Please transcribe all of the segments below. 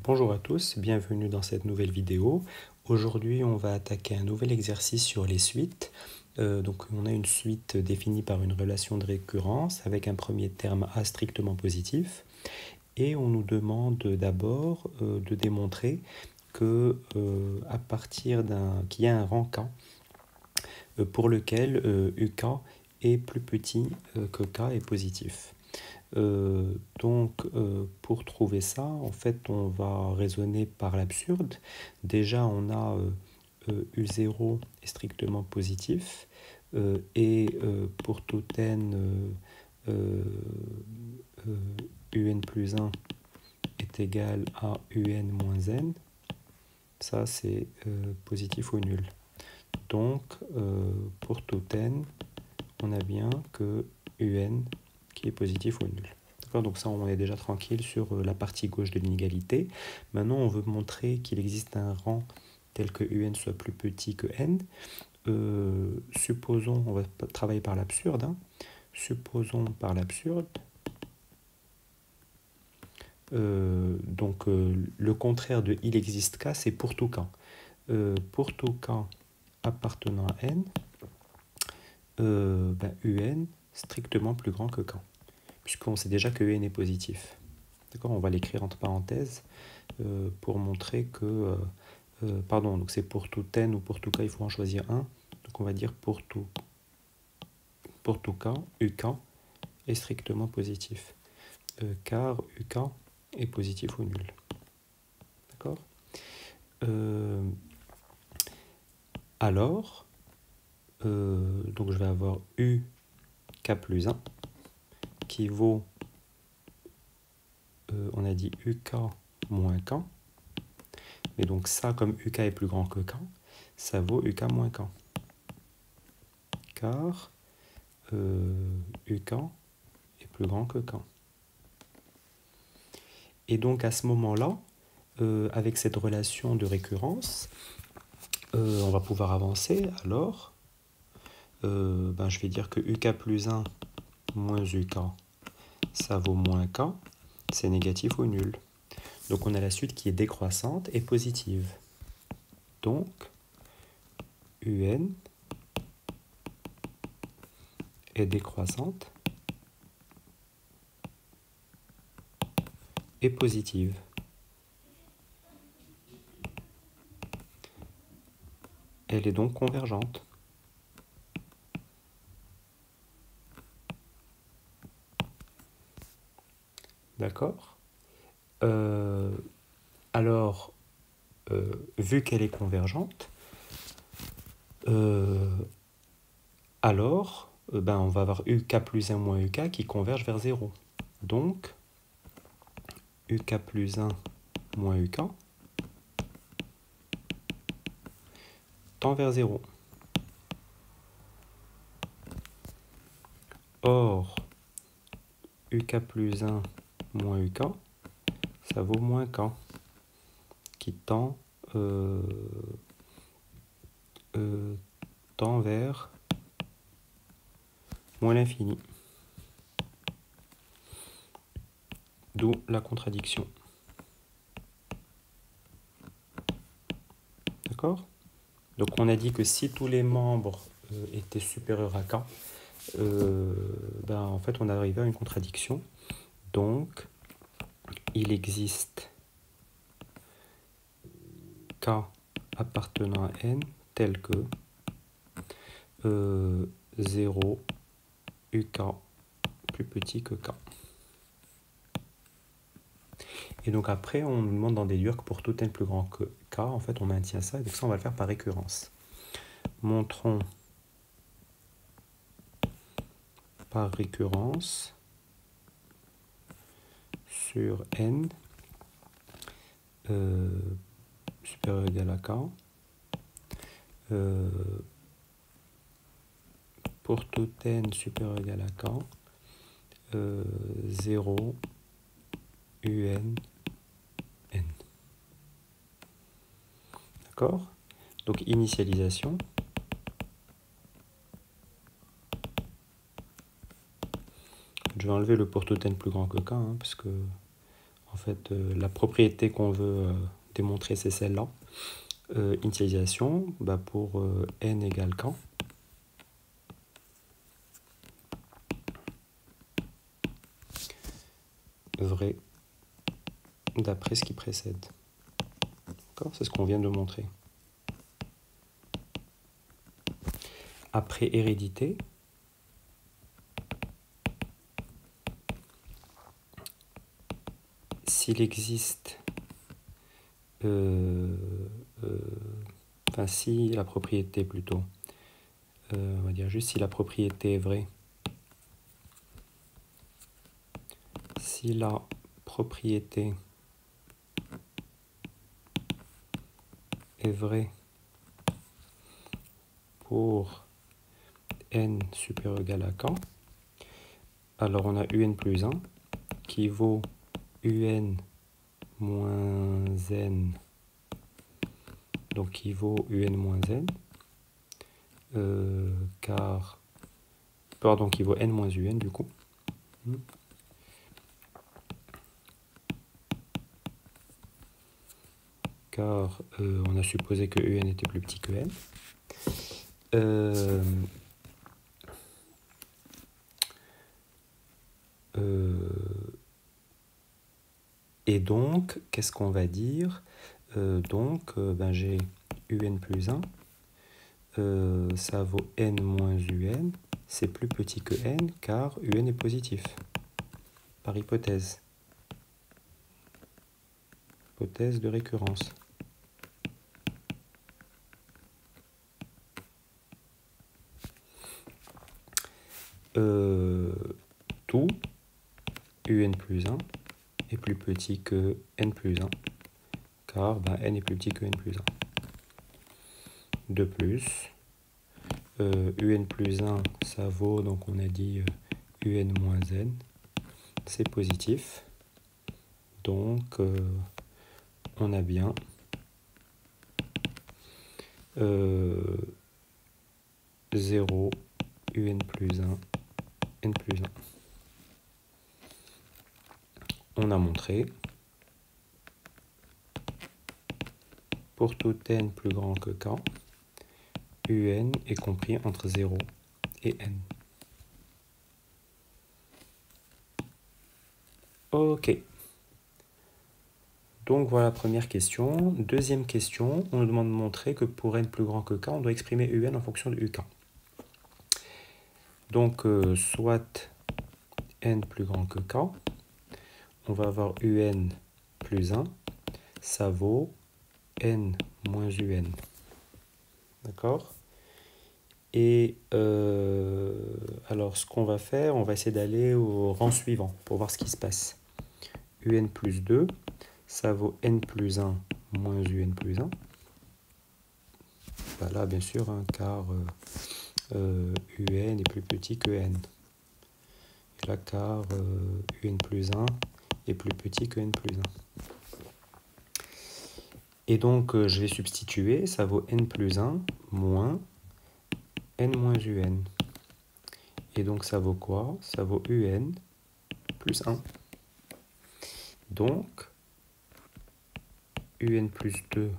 Bonjour à tous, bienvenue dans cette nouvelle vidéo. Aujourd'hui, on va attaquer un nouvel exercice sur les suites. Donc, on a une suite définie par une relation de récurrence avec un premier terme A strictement positif. Et on nous demande d'abord de démontrer que à partir qu'il y a un rang K pour lequel UK est plus petit que K est positif. Pour trouver ça, en fait, on va raisonner par l'absurde. Déjà, on a U0 est strictement positif pour tout n, un plus 1 est égal à un moins n. Ça, c'est positif ou nul. Donc, pour tout n, on a bien que un qui est positif ou nul. Donc ça, on est déjà tranquille sur la partie gauche de l'inégalité. Maintenant, on veut montrer qu'il existe un rang tel que un soit plus petit que n. Supposons, on va travailler par l'absurde. Supposons par l'absurde. Le contraire de il existe k, c'est pour tout k. Pour tout k appartenant à n, un strictement plus grand que k, puisqu'on sait déjà que n est positif. D'accord, on va l'écrire entre parenthèses pour montrer que... donc c'est pour tout n ou pour tout k, il faut en choisir un. Donc on va dire pour tout k, uk est strictement positif. Car uk est positif ou nul. D'accord, alors, donc je vais avoir uk plus 1 qui vaut, on a dit uk moins k. Et donc ça, comme uk est plus grand que k, ça vaut uk moins k. Car uk est plus grand que k. Et donc à ce moment-là, avec cette relation de récurrence, on va pouvoir avancer. Alors, je vais dire que uk plus 1 moins uk, ça vaut moins k, c'est négatif ou nul. Donc on a la suite qui est décroissante et positive. Donc, un est décroissante et positive. Elle est donc convergente. D'accord. Alors, vu qu'elle est convergente, alors, on va avoir uk plus 1 moins uk qui converge vers 0. Donc, uk plus 1 moins uk tend vers 0. Or, uk plus 1 moins uk, ça vaut moins k, qui tend vers moins l'infini. D'où la contradiction. D'accord? Donc on a dit que si tous les membres étaient supérieurs à k, en fait on arrivait à une contradiction. Donc il existe k appartenant à n tel que 0 uk plus petit que k. Et donc après, on nous demande d'en déduire que pour tout n plus grand que k, en fait, on maintient ça. Et donc ça, on va le faire par récurrence. Montrons par récurrence sur n supérieur ou égal à k pour tout n supérieur ou égal à k 0 un n. D'accord? Donc initialisation. Je vais enlever le pour tout n plus grand que k, parce que En fait, la propriété qu'on veut démontrer, c'est celle-là. Initialisation, pour n égale quand, vrai d'après ce qui précède. D'accord? C'est ce qu'on vient de montrer. Après hérédité, s'il existe, si la propriété plutôt, on va dire juste si la propriété est vraie, si la propriété est vraie pour n supérieur ou égal à quand, alors on a un plus 1 qui vaut un moins n, donc qui vaut un moins n, qui vaut n moins un du coup. Car on a supposé que un était plus petit que n. Et donc, qu'est-ce qu'on va dire? J'ai un plus 1, ça vaut n moins un, c'est plus petit que n car un est positif, par hypothèse. Hypothèse de récurrence. Tout un plus 1 est plus petit que n plus 1, car n est plus petit que n plus 1. De plus, un plus 1, ça vaut, donc on a dit un moins n, c'est positif. Donc, on a bien 0, un plus 1, n plus 1. On a montré, pour tout n plus grand que k, un est compris entre 0 et n. Ok. Donc voilà la première question. Deuxième question, on nous demande de montrer que pour n plus grand que k, on doit exprimer un en fonction de uk. Donc soit n plus grand que k, on va avoir un plus 1, ça vaut n moins un. D'accord? Et alors ce qu'on va faire, on va essayer d'aller au rang suivant pour voir ce qui se passe. Un plus 2, ça vaut n plus 1 moins un plus 1. Là, bien sûr, car un est plus petit que n. Et là, car un plus 1 est plus petit que n plus 1. Et donc, je vais substituer, ça vaut n plus 1 moins n moins un. Et donc, ça vaut quoi? Ça vaut un plus 1. Donc, un plus 2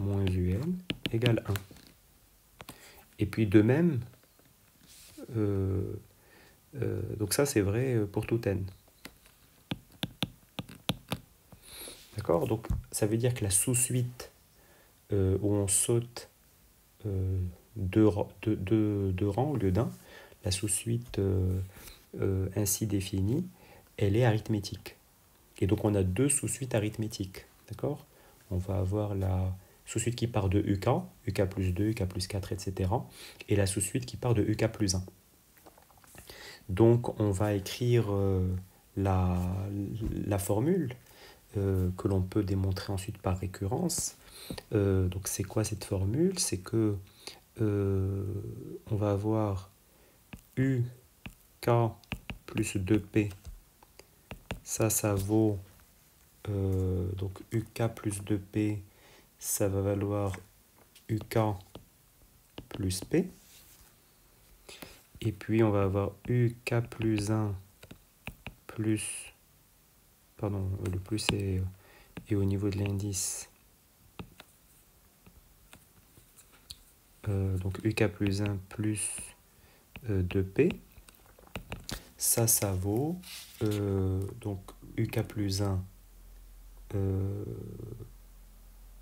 moins un égale 1. Et puis, de même, donc ça, c'est vrai pour tout n. D'accord? Donc, ça veut dire que la sous-suite où on saute deux rangs au lieu d'un, la sous-suite ainsi définie, elle est arithmétique. Et donc, on a deux sous-suites arithmétiques. D'accord? On va avoir la sous-suite qui part de UK, UK plus 2, UK plus 4, etc. Et la sous-suite qui part de UK plus 1. Donc, on va écrire la formule que l'on peut démontrer ensuite par récurrence. Donc, c'est quoi cette formule? C'est que on va avoir UK plus 2P. Ça vaut donc UK plus 2P, ça va valoir UK plus P. Et puis on va avoir UK plus 1 plus pardon, le plus est au niveau de l'indice. Donc UK plus 1 plus 2P. Ça vaut donc UK plus 1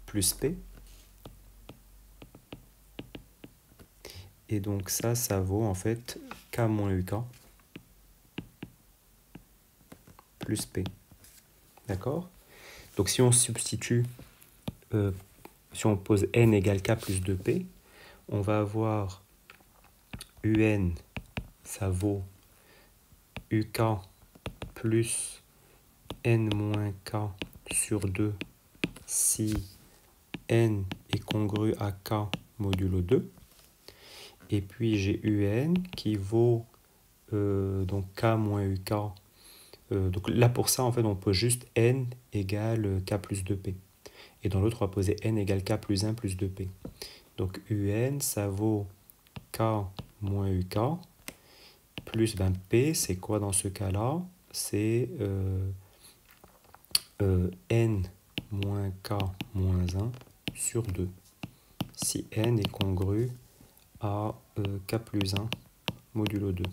plus P. Et donc ça vaut en fait K moins UK plus P. D'accord? Donc si on substitue, si on pose N égale K plus 2P, on va avoir UN, ça vaut UK plus N moins K sur 2 si N est congru à K modulo 2. Et puis j'ai UN qui vaut donc K moins UK. Donc là pour ça en fait on pose juste N égale K plus 2P. Et dans l'autre on va poser N égale K plus 1 plus 2P. Donc UN ça vaut K moins UK plus P, c'est quoi dans ce cas-là? C'est N moins K moins 1 sur 2. Si N est congru à K plus 1 modulo 2.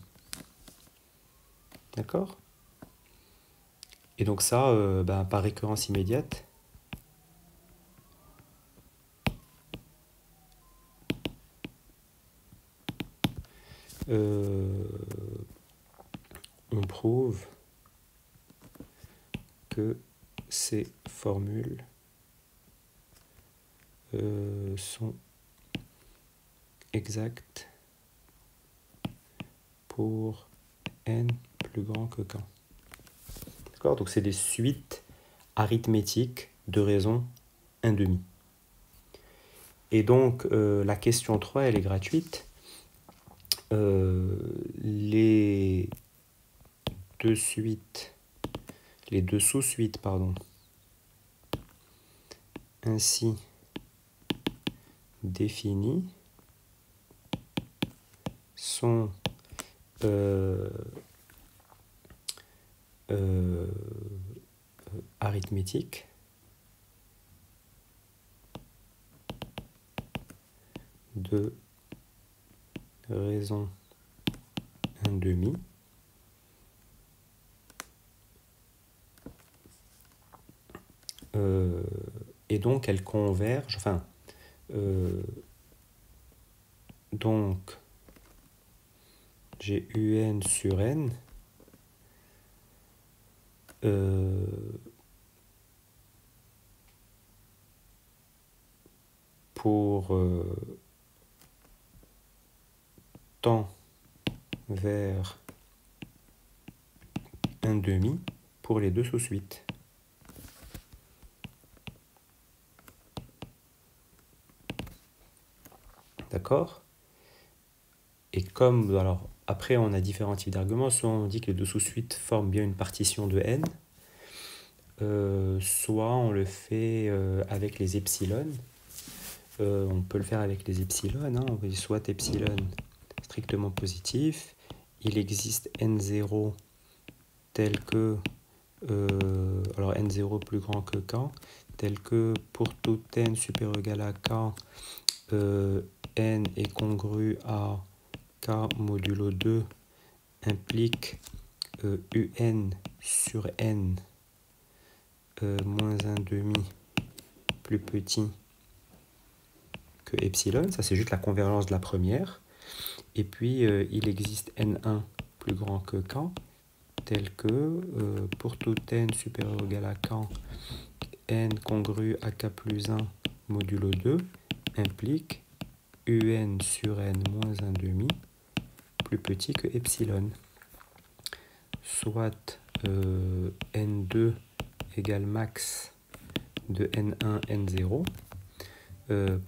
D'accord? Et donc ça, par récurrence immédiate, on prouve que ces formules sont exactes pour n plus grand que k. D'accord? Donc c'est des suites arithmétiques de raison 1/2. Et donc la question 3, elle est gratuite. Les deux sous-suites, ainsi définies sont arithmétiques de raison 1/2 et donc elles convergent, donc j'ai UN sur N pour tend vers 1/2 pour les deux sous-suites. D'accord? Et comme, alors, après on a différents types d'arguments, soit on dit que les deux sous-suites forment bien une partition de n, soit on le fait avec les epsilon. On peut le faire avec les epsilon, hein. On dit soit epsilon strictement positif, il existe n0 tel que, alors n0 plus grand que k, tel que pour tout n supérieur ou égal à k, n est congru à k modulo 2 implique un sur n moins 1/2 plus petit que epsilon. Ça c'est juste la convergence de la première. Et puis il existe n1 plus grand que k tel que pour tout n supérieur ou égal à k, n congru à k plus 1 modulo 2 implique un sur n moins 1/2 plus petit que epsilon. Soit n2 égale max de n1, n0.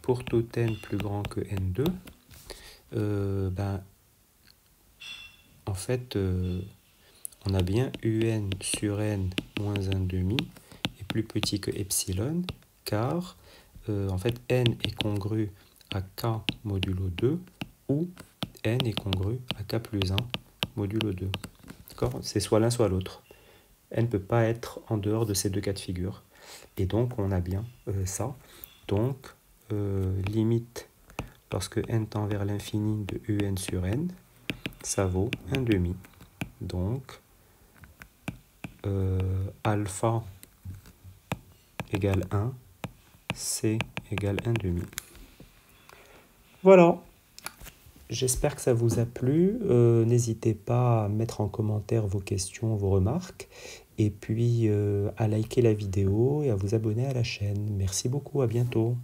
Pour tout n plus grand que n2, en fait, on a bien un sur n moins 1/2 est plus petit que epsilon, car en fait n est congru à k modulo 2 ou n est congru à k plus 1 modulo 2. D'accord? C'est soit l'un soit l'autre. elle ne peut pas être en dehors de ces deux cas de figure. Et donc, on a bien ça. Donc, limite, lorsque n tend vers l'infini de un sur n, ça vaut 1 demi. Donc, alpha égale 1, c égale 1 demi. Voilà. J'espère que ça vous a plu. N'hésitez pas à mettre en commentaire vos questions, vos remarques. Et puis à liker la vidéo et à vous abonner à la chaîne. Merci beaucoup, à bientôt.